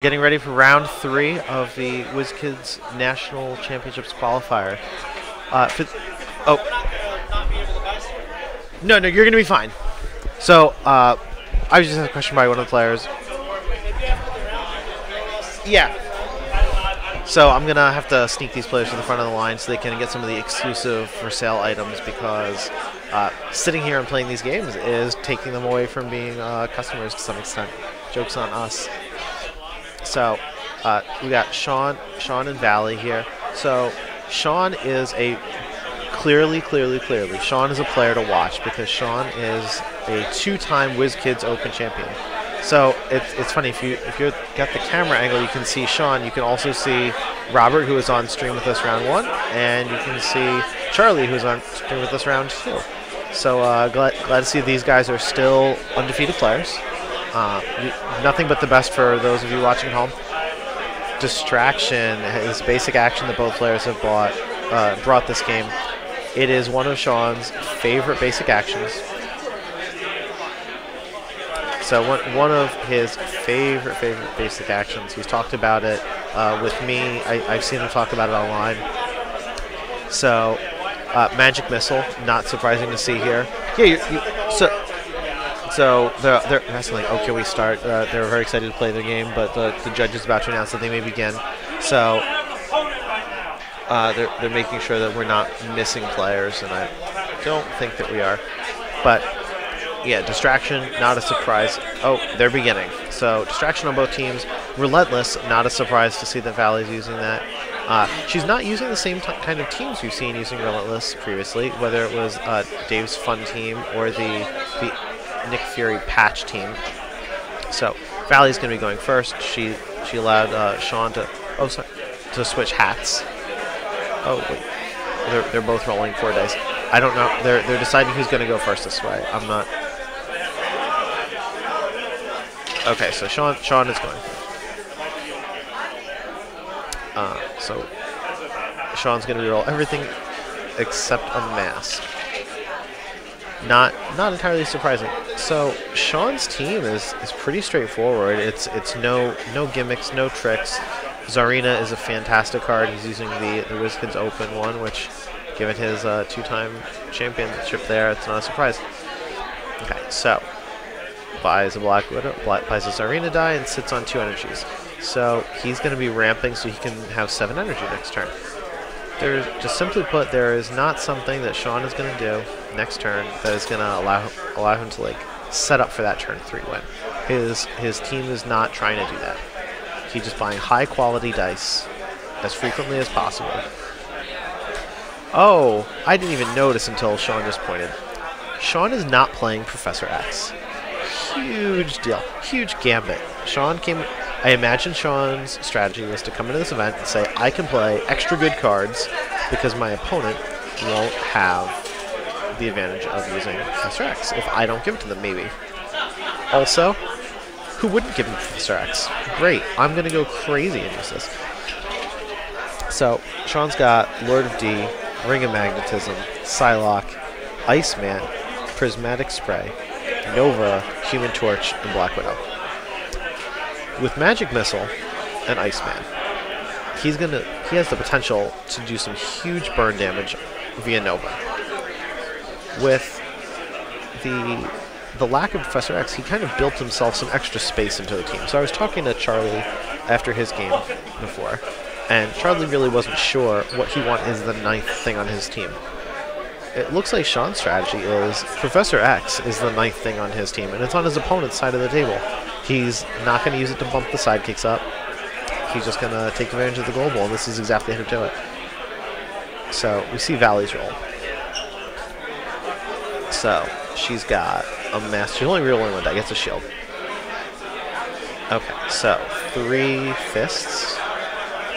Getting ready for round 3 of the WizKids National Championships qualifier. Oh, no, you're going to be fine. So, I was just asked a question by one of the players. Yeah. So I'm going to have to sneak these players to the front of the line so they can get some of the exclusive for sale items because sitting here and playing these games is taking them away from being customers to some extent. Joke's on us. So we got Shawn and Vallee here. So Shawn is clearly, Shawn is a player to watch because Shawn is a 2-time WizKids Open champion. So it's funny, if you got the camera angle, you can see Shawn. You can also see Robert, who was on stream with us round 1, and you can see Charlie, who was on stream with us round 2. So glad to see these guys are still undefeated players. Nothing but the best for those of you watching at home. Distraction is basic action that both players have brought this game. It is one of Shawn's favorite basic actions. So one of his favorite basic actions. He's talked about it with me. I've seen him talk about it online. So Magic Missile, not surprising to see here. Yeah, So they're asking like, oh, can we start? They're very excited to play the game, but the judge is about to announce that they may begin. So they're making sure that we're not missing players, and I don't think that we are. But yeah, distraction, not a surprise. Oh, they're beginning. So distraction on both teams. Relentless, not a surprise to see that Vallee's using that. She's not using the same kind of teams we've seen using Relentless previously, whether it was Dave's Fun team or the Nick Fury patch team. So Vallee's going to be going first. She allowed Shawn to switch hats. Oh wait, they're both rolling 4 dice. I don't know. They're deciding who's going to go first this way. I'm not. Okay, so Shawn is going. So Shawn's going to roll everything except a mask. Not entirely surprising. So Shawn's team is pretty straightforward. It's no gimmicks, no tricks. Zarina is a fantastic card. He's using the WizKids Open one, which, given his 2-time championship there, it's not a surprise. Okay, so buys a Black Widow, buys a Zarina die, and sits on 2 energies. So he's going to be ramping so he can have 7 energy next turn. Just simply put, there is not something that Shawn is going to do next turn that is going to allow him to set up for that turn 3 win. His team is not trying to do that. He's just buying high quality dice as frequently as possible. Oh, I didn't even notice until Shawn just pointed. Shawn is not playing Professor X. Huge deal. Huge gambit. I imagine Shawn's strategy was to come into this event and say, I can play extra good cards because my opponent won't have the advantage of using Professor X if I don't give it to them, maybe. Also, who wouldn't give him Professor X? Great, I'm going to go crazy and use this. So, Shawn's got Lord of D, Ring of Magnetism, Psylocke, Iceman, Prismatic Spray, Nova, Human Torch, and Black Widow. With Magic Missile and Iceman, he has the potential to do some huge burn damage via Nova. With the lack of Professor X, he kind of built himself some extra space into the team. So I was talking to Charlie after his game before, and Charlie really wasn't sure what he wanted as the 9th thing on his team. It looks like Shawn's strategy is Professor X is the 9th thing on his team, and it's on his opponent's side of the table. He's not going to use it to bump the sidekicks up. He's just going to take advantage of the global, and this is exactly how to do it. So we see Vallee's roll. So she's got a mask. She's only rolling 1 die. Gets a shield. Okay, so 3 fists.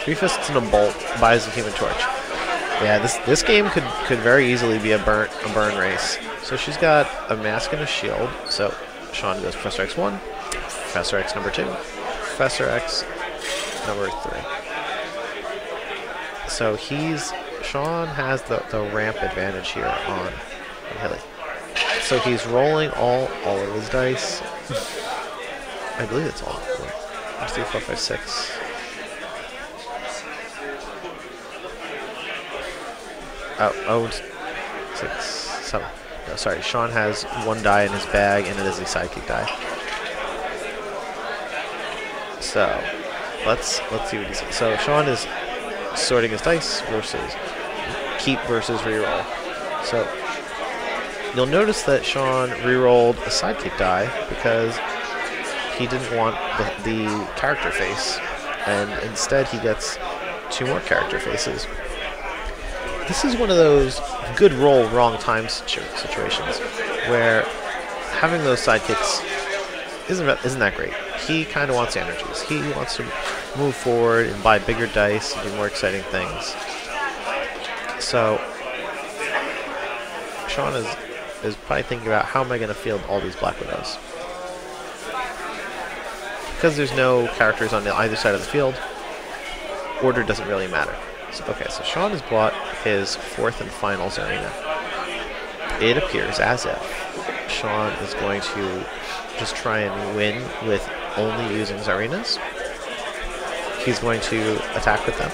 3 fists and a bolt. Buys the Human Torch. Yeah, this game could very easily be a burn race. So she's got a mask and a shield. So Shawn goes Professor X 1, Professor X number 2, Professor X number 3. So Shawn has the ramp advantage here on Hilly. So he's rolling all of his dice. I believe it's all. 3, 4, 5, 6. Oh, 6, 7. No, sorry. Shawn has 1 die in his bag, and it is a sidekick die. So let's see what he says. So Shawn is sorting his dice versus keep versus reroll. So you'll notice that Shawn rerolled a sidekick die because he didn't want the character face, and instead he gets 2 more character faces. This is one of those good roll, wrong time situations where having those sidekicks isn't that great. He kind of wants energies. He wants to move forward and buy bigger dice and do more exciting things. So Shawn is probably thinking about, how am I going to field all these Black Widows? Because there's no characters on either side of the field, order doesn't really matter. So, okay, so Shawn has bought his 4th and final Zarina. It appears as if Shawn is going to just try and win with only using Zarinas. He's going to attack with them.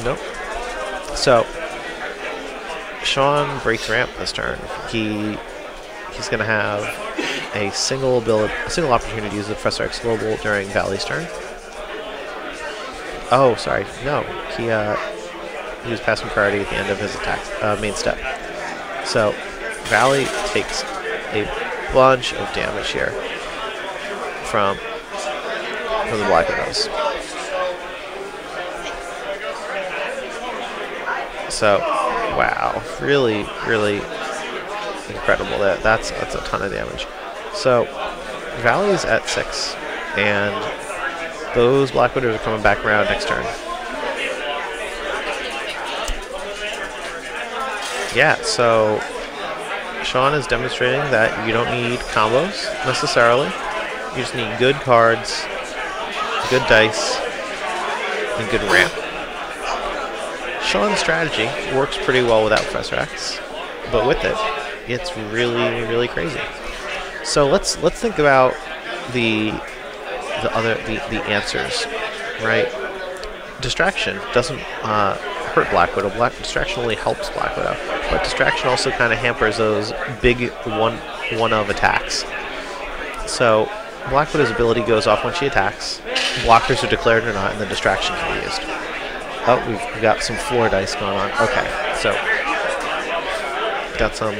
Nope. So Shawn breaks ramp this turn. He's going to have a single opportunity to use the Professor X Global during Vallee's turn. Oh, sorry. No, he was passing priority at the end of his attack main step. So Vallee takes a bunch of damage here from the Black Widows. So, wow, really, really incredible. That's a ton of damage. So Vallee's at 6, and those Black Widows are coming back around next turn. Yeah, so Shawn is demonstrating that you don't need combos necessarily. You just need good cards, good dice, and good ramp. Shawn's strategy works pretty well without Professor X, but with it, it's really, really crazy. So let's think about the answers, right? Distraction doesn't hurt Black Widow. Distraction only helps Black Widow, but distraction also kind of hampers those big one-of attacks. So Black Widow's ability goes off when she attacks. Blockers are declared or not, and the distraction can be used. Oh, we've got some floor dice going on. Okay, so got some.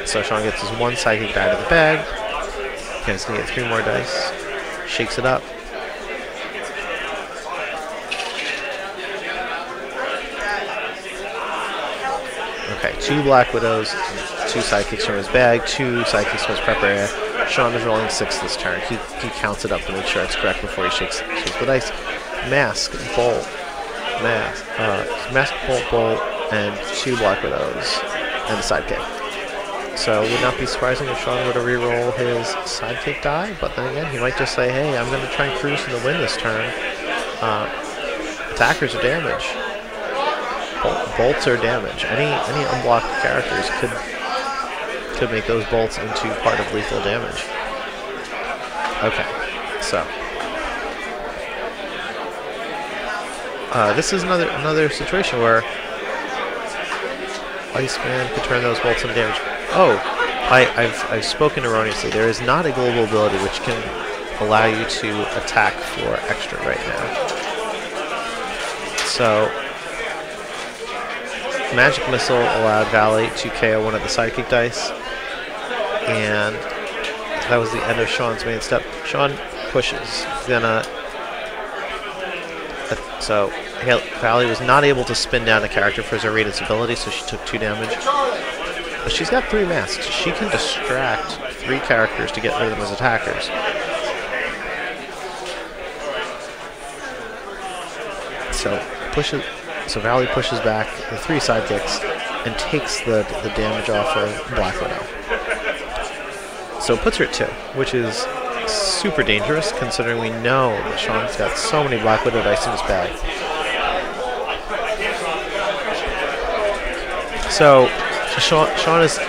So Shawn gets his 1 psychic die to the bag. Okay, he's gonna get 3 more dice. Shakes it up. Okay, 2 Black Widows, 2 sidekicks from his bag, 2 sidekicks from his prep area. Shawn is rolling 6 this turn. He counts it up to make sure it's correct before he shakes the dice. Mask, bolt, mask, bolt, and 2 Black Widows, and a sidekick. So it would not be surprising if Shawn were to reroll his sidekick die, but then again, he might just say, hey, I'm going to try and cruise to the win this turn. Attackers are damage. Bolts are damage. Any unblocked characters could make those bolts into part of lethal damage. Okay, so this is another situation where Iceman could turn those bolts into damage. Oh, I've spoken erroneously. There is not a global ability which can allow you to attack for extra right now. So Magic Missile allowed Vallee to KO one of the sidekick dice, and that was the end of Shawn's main step. Shawn pushes. He's gonna. So Vallee was not able to spin down a character for Zarina's ability, so she took 2 damage. But she's got 3 masks. She can distract 3 characters to get rid of them as attackers. So Vallee pushes back the 3 sidekicks and takes the damage off of Black Widow. So it puts her at 2, which is super dangerous considering we know that Shawn's got so many Black Widow dice in his bag. So Shawn is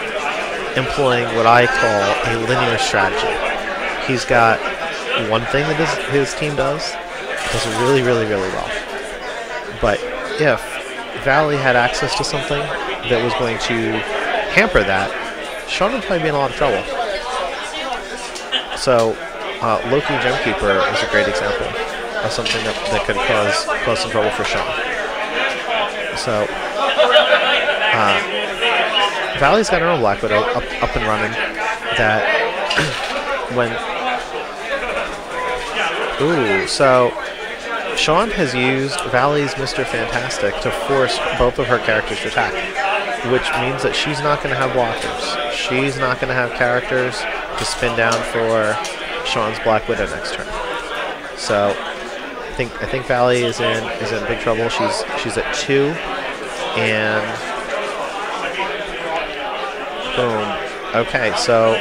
employing what I call a linear strategy. He's got one thing that his team does really, really, really well. But if Vallee had access to something that was going to hamper that, Shawn would probably be in a lot of trouble. So Loki Gemkeeper is a great example of something that could cause some trouble for Shawn. So Vallee's got her own Black Widow up and running. That when so Shawn has used Vallee's Mr. Fantastic to force both of her characters to attack, which means that she's not going to have blockers. She's not going to have characters to spin down for Shawn's Black Widow next turn. So I think Vallee is in big trouble. She's at 2, and boom. Okay, so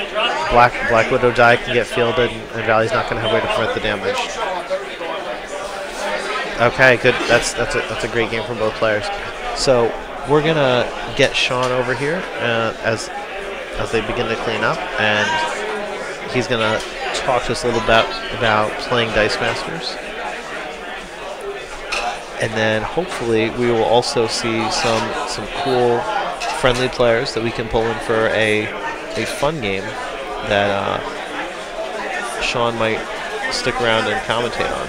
Black Widow die can get fielded, and Vallee's not going to have a way to prevent the damage. Okay, good. That's a great game from both players. So we're gonna get Shawn over here as they begin to clean up, and he's gonna talk to us a little bit about playing Dice Masters. And then hopefully we will also see some cool friendly players that we can pull in for a fun game that Shawn might stick around and commentate on.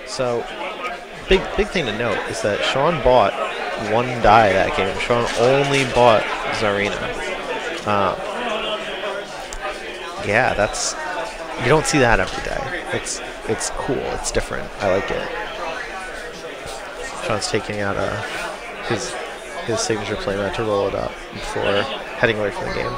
So big thing to note is that Shawn bought 1 die that game. Shawn only bought Zarina. Yeah, you don't see that every day. It's cool. It's different. I like it. Shawn's taking out his signature playmat to roll it up before heading away from the game.